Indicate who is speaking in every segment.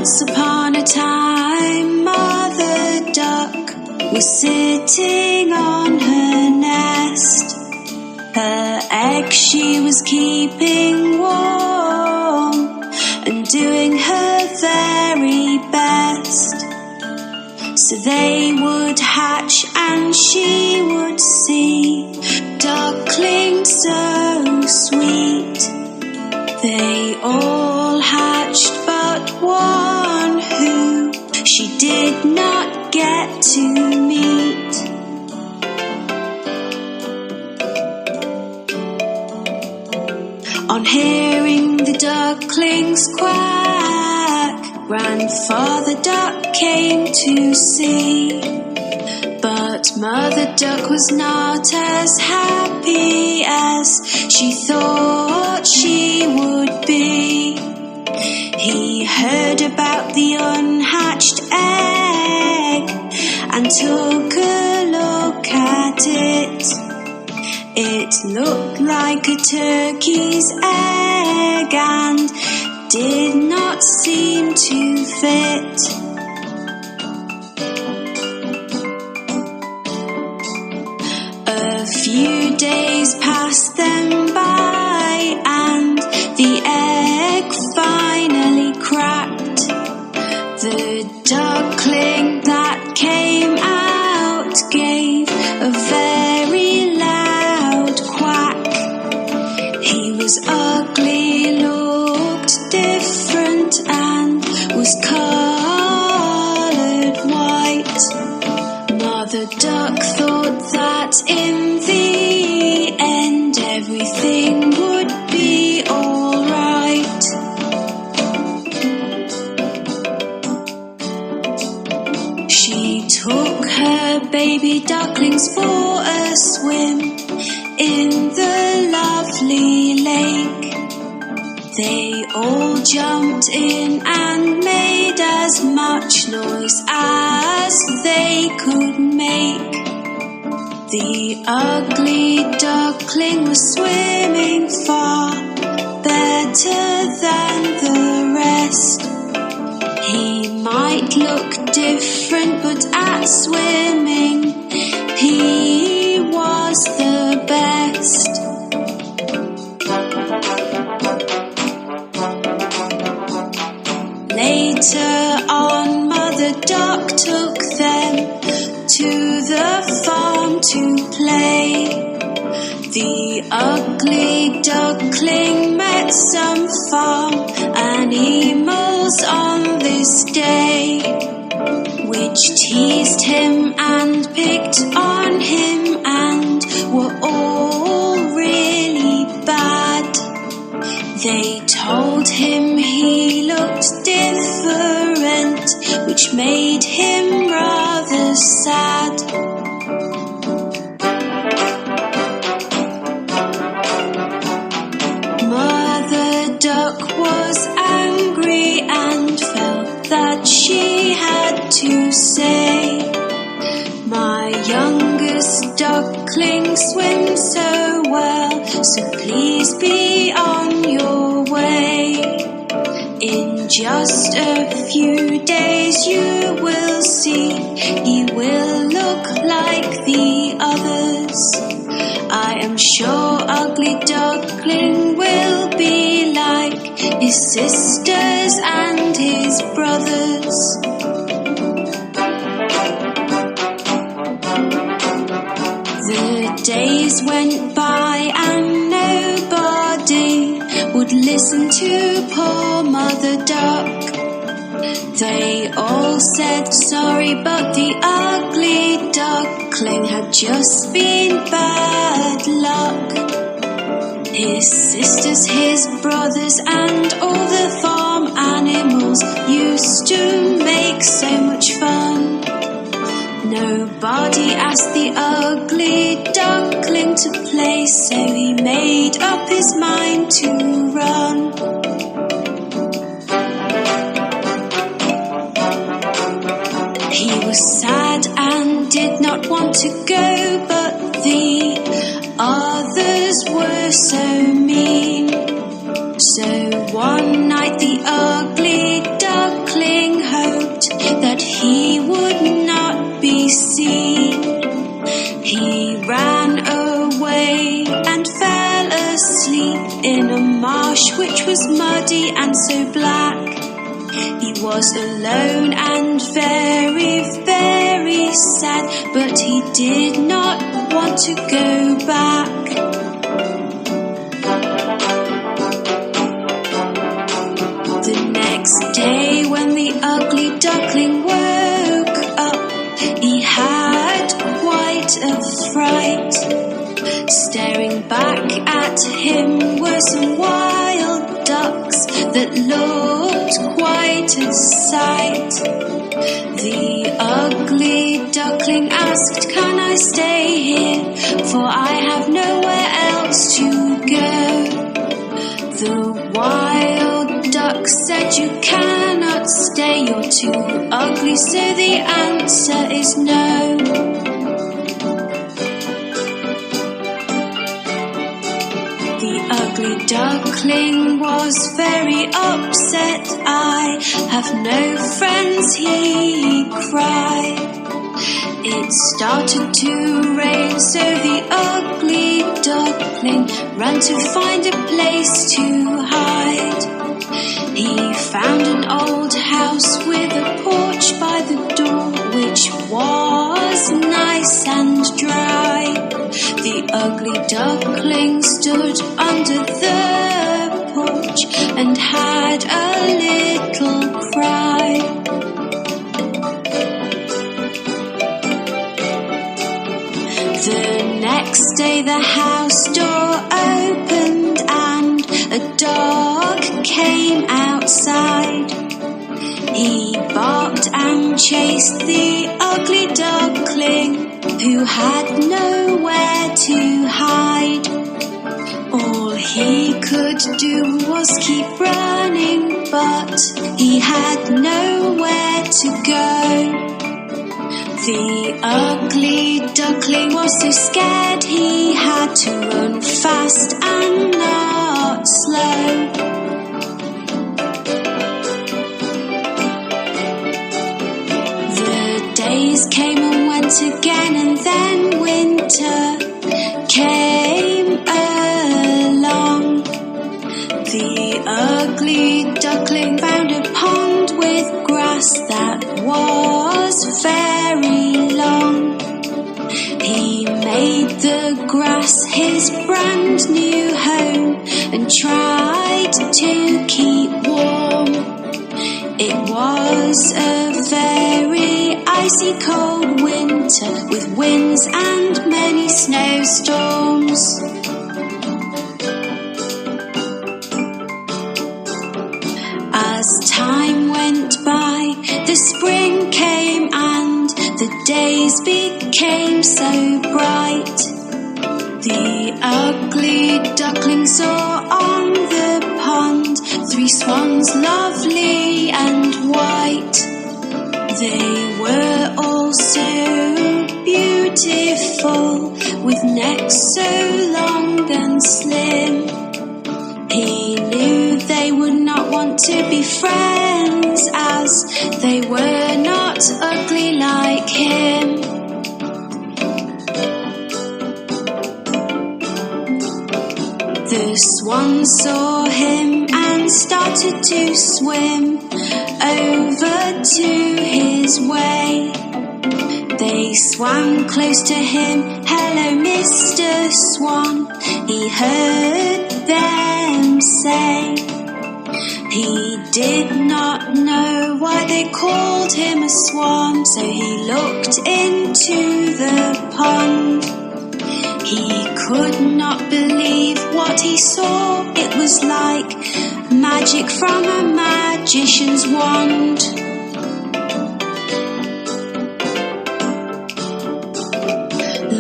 Speaker 1: Once upon a time, Mother Duck was sitting on her nest. Her egg she was keeping warm and doing her very best. So they would hatch and she would see ducklings so sweet. They all hatched but one who she did not get to meet. On hearing the ducklings quack, Grandfather Duck came to see. But Mother Duck was not as happy as she thought she would be. He heard about the unhatched egg and took a look at it. It looked like a turkey's egg and did not seem to fit. A few days passed them by and the egg finally cracked. The duckling that came out gave a very loud quack. He was ugly, looked different and was coloured white. Mother Duck thought that in the end everything would be alright. She took her baby ducklings for a swim in the lovely lake. They all jumped in and made as much noise as they could make. The ugly duckling was swimming far better than the rest. He might look different, but at swimming he was the best. Later on, Mother Duck took them to the farm to play. The ugly duckling met some farm animals on this day, which teased him and picked on him and were all really bad. They told him he looked different, which made him rather sad. Mother Duck was angry and felt that she had to say, "My youngest duckling swims so well, so please be on your way. In just a few days you will see, he will look like the others. I am sure Ugly Duckling will be like his sisters and his brothers." The days went by and nobody would listen to poor Mother Duck. They all said sorry, but the ugly duckling had just been bad luck. His sisters, his brothers, and all the farm animals used to make so much fun. Nobody asked the ugly duckling to play, so he made up his mind to run. He was sad and did not want to go, but the others were so mean. So one night the ugly duckling which was muddy and so black. He was alone and very, very sad, but he did not want to go back. The next day when the ugly duckling woke up, he had quite a fright. Staring back at him were some wild ducks that looked quite a sight. The ugly duckling asked, "Can I stay here? For I have nowhere else to go." The wild duck said, "You cannot stay, you're too ugly, so the answer is no." The ugly duckling was very upset. "I have no friends," he cried. It started to rain, so the ugly duckling ran to find a place to hide. He found an old house with a porch by the door, which was nice and dry. The ugly duckling stood under the porch and had a little cry. The next day the house door opened and a dog came outside. He barked and chased the ugly duckling, who had nowhere to hide. All he could do was keep running, but he had nowhere to go. The ugly duckling was so scared he had to run fast and not slow. The days came and went again, and then winter came along. The ugly duckling found a pond with grass that was very long. He made the grass his brand new home and tried to keep warm. It was a very icy cold winter with winds and many snowstorms. As time went by, the spring came and the days became so bright. The ugly duckling saw on the pond 3 swans lovely and white. They were all so beautiful, with necks so long and slim. He knew they would not want to be friends, as they were not ugly like him. The swans saw him and started to swim over to his way. They swam close to him. "Hello, Mr. Swan," he heard them say. He did not know why they called him a swan, so he looked into the pond. He could not believe what he saw. It was like magic from a magician's wand.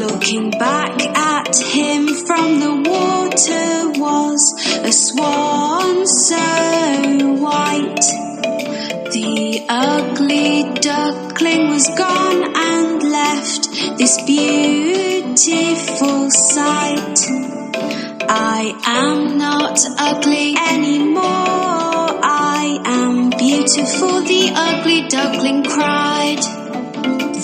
Speaker 1: Looking back at him from the water was a swan so white. The ugly duckling was gone and left this beautiful sight. I am not ugly anymore, I am beautiful, the ugly duckling cried.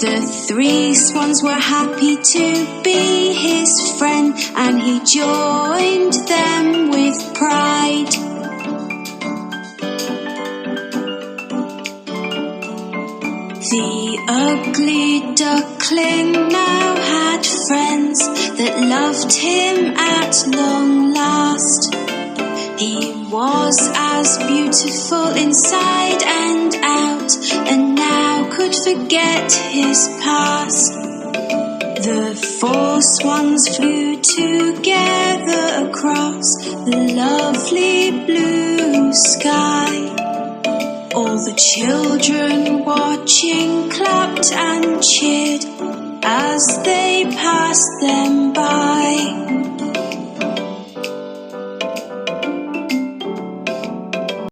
Speaker 1: The 3 swans were happy to be his friend, and he joined them with pride. The ugly duckling now had friends that loved him at long last. He was as beautiful inside and out, and now could forget his past. The 4 swans flew together across the lovely blue sky. All the children watching clapped and cheered as they passed them